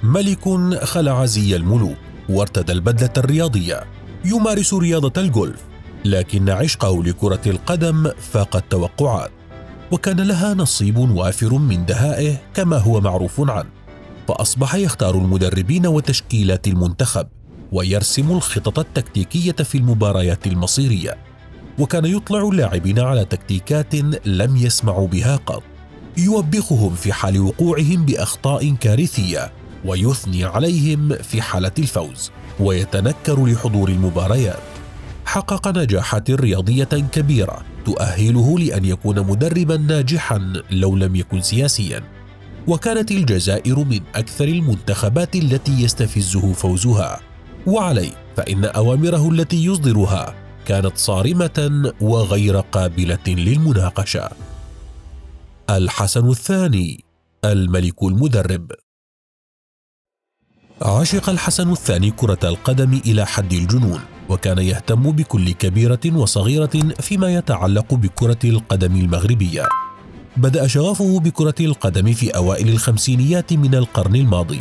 ملك خلع زي الملوك وارتدى البدلة الرياضية، يمارس رياضة الجولف، لكن عشقه لكرة القدم فاق التوقعات، وكان لها نصيب وافر من دهائه كما هو معروف عنه. فأصبح يختار المدربين وتشكيلات المنتخب، ويرسم الخطط التكتيكية في المباريات المصيرية، وكان يطلع اللاعبين على تكتيكات لم يسمعوا بها قط، يوبخهم في حال وقوعهم بأخطاء كارثية، ويثني عليهم في حالة الفوز، ويتنكر لحضور المباريات. حقق نجاحات رياضية كبيرة تؤهله لأن يكون مدربا ناجحا لو لم يكن سياسيا، وكانت الجزائر من أكثر المنتخبات التي يستفزه فوزها، وعليه فإن أوامره التي يصدرها كانت صارمة وغير قابلة للمناقشة. الحسن الثاني، الملك المدرب. عشق الحسن الثاني كرة القدم إلى حد الجنون، وكان يهتم بكل كبيرة وصغيرة فيما يتعلق بكرة القدم المغربية. بدأ شغفه بكرة القدم في أوائل الخمسينيات من القرن الماضي،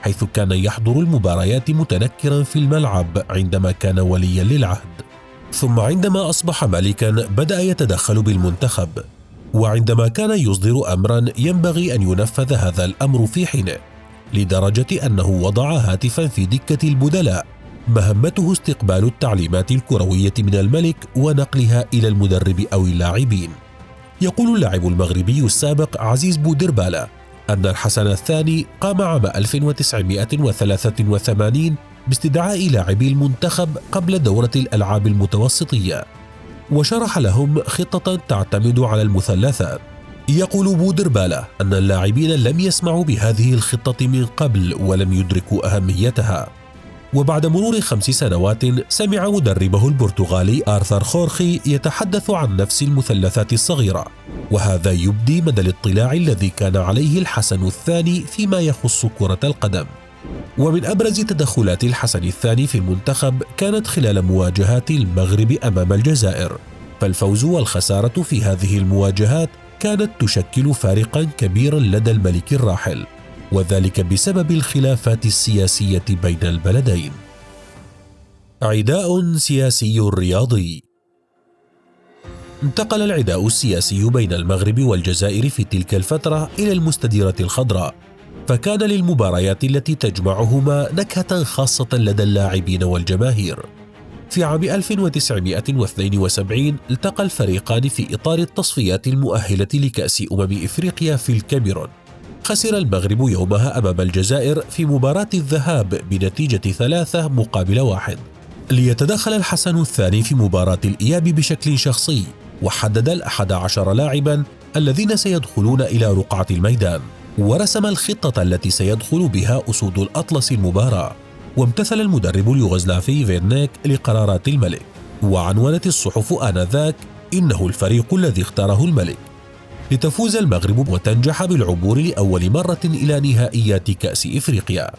حيث كان يحضر المباريات متنكرا في الملعب عندما كان وليا للعهد، ثم عندما أصبح ملكا بدأ يتدخل بالمنتخب، وعندما كان يصدر أمرا ينبغي أن ينفذ هذا الأمر في حينه، لدرجة أنه وضع هاتفا في دكة البدلاء مهمته استقبال التعليمات الكروية من الملك ونقلها إلى المدرب أو اللاعبين. يقول اللاعب المغربي السابق عزيز بودربالة أن الحسن الثاني قام عام 1983 باستدعاء لاعبي المنتخب قبل دورة الألعاب المتوسطية، وشرح لهم خطة تعتمد على المثلثات. يقول بودربالة أن اللاعبين لم يسمعوا بهذه الخطة من قبل ولم يدركوا أهميتها، وبعد مرور 5 سنوات سمع مدربه البرتغالي آرثر خورخي يتحدث عن نفس المثلثات الصغيرة، وهذا يبدي مدى الاطلاع الذي كان عليه الحسن الثاني فيما يخص كرة القدم. ومن أبرز تدخلات الحسن الثاني في المنتخب كانت خلال مواجهات المغرب أمام الجزائر، فالفوز والخسارة في هذه المواجهات كانت تشكل فارقا كبيرا لدى الملك الراحل، وذلك بسبب الخلافات السياسية بين البلدين. عداء سياسي رياضي. انتقل العداء السياسي بين المغرب والجزائر في تلك الفترة إلى المستديرة الخضراء، فكان للمباريات التي تجمعهما نكهة خاصة لدى اللاعبين والجماهير. في عام 1972 التقى الفريقان في إطار التصفيات المؤهلة لكأس إفريقيا في الكاميرون. خسر المغرب يومها أمام الجزائر في مباراة الذهاب بنتيجة 3-1. ليتدخل الحسن الثاني في مباراة الإياب بشكل شخصي، وحدد 11 لاعبا الذين سيدخلون إلى رقعة الميدان، ورسم الخطة التي سيدخل بها أسود الأطلس المباراة. وامتثل المدرب اليوغوسلافي فيرنيك لقرارات الملك، وعنونت الصحف آنذاك إنه الفريق الذي اختاره الملك، لتفوز المغرب وتنجح بالعبور لأول مرة إلى نهائيات كأس إفريقيا.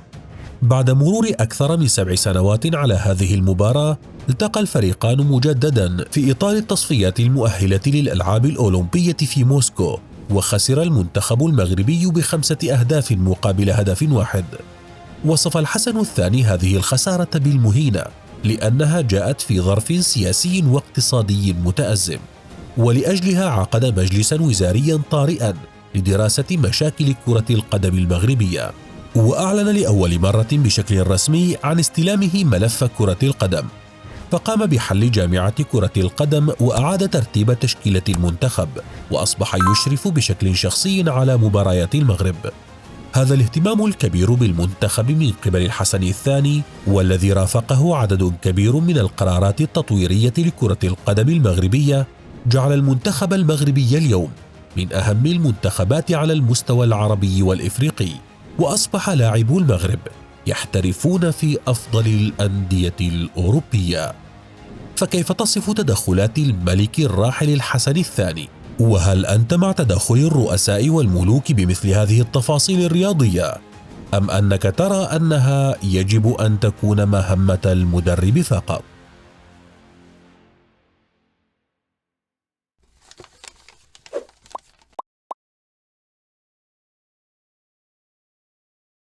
بعد مرور أكثر من 7 سنوات على هذه المباراة، التقى الفريقان مجددا في إطار التصفيات المؤهلة للألعاب الأولمبية في موسكو، وخسر المنتخب المغربي ب5 أهداف مقابل هدف واحد. وصف الحسن الثاني هذه الخسارة بالمهينة، لأنها جاءت في ظرف سياسي واقتصادي متأزم، ولأجلها عقد مجلسا وزاريا طارئا لدراسة مشاكل كرة القدم المغربية، وأعلن لأول مرة بشكل رسمي عن استلامه ملف كرة القدم، فقام بحل جامعة كرة القدم وأعاد ترتيب تشكيلة المنتخب، وأصبح يشرف بشكل شخصي على مباريات المغرب. هذا الاهتمام الكبير بالمنتخب من قبل الحسن الثاني، والذي رافقه عدد كبير من القرارات التطويرية لكرة القدم المغربية، جعل المنتخب المغربي اليوم من أهم المنتخبات على المستوى العربي والإفريقي، وأصبح لاعبو المغرب يحترفون في أفضل الأندية الأوروبية. فكيف تصف تدخلات الملك الراحل الحسن الثاني؟ وهل أنت مع تدخل الرؤساء والملوك بمثل هذه التفاصيل الرياضية؟ أم أنك ترى أنها يجب أن تكون مهمة المدرب فقط؟